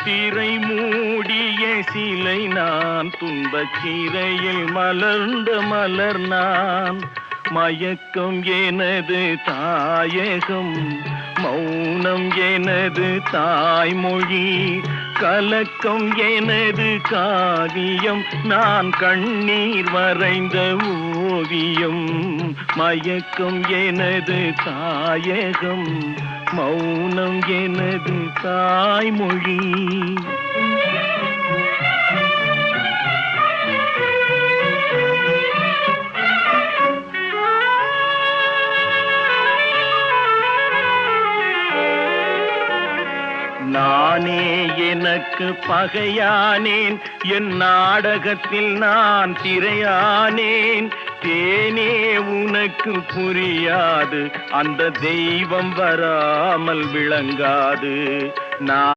திரை மூடிய சிலை நான், துன்பச் சிறையில் மலர்ந்த மலர் நான். மயக்கம் எனது தாயகம், மௌனம் எனது தாய்மொழி, கலக்கம் எனது காவியம், நான் கண்ணீர் வரைந்த ஓவியம். மயக்கம் எனது தாயகம், மௌனம் எனது தாய்மொழி. நானே எனக்கு பகையானேன், என் நாடகத்தில் நான் திரையானேன். தேனே உனக்கு புரியாது, அந்த தெய்வம் வராமல் விளங்காது. நான்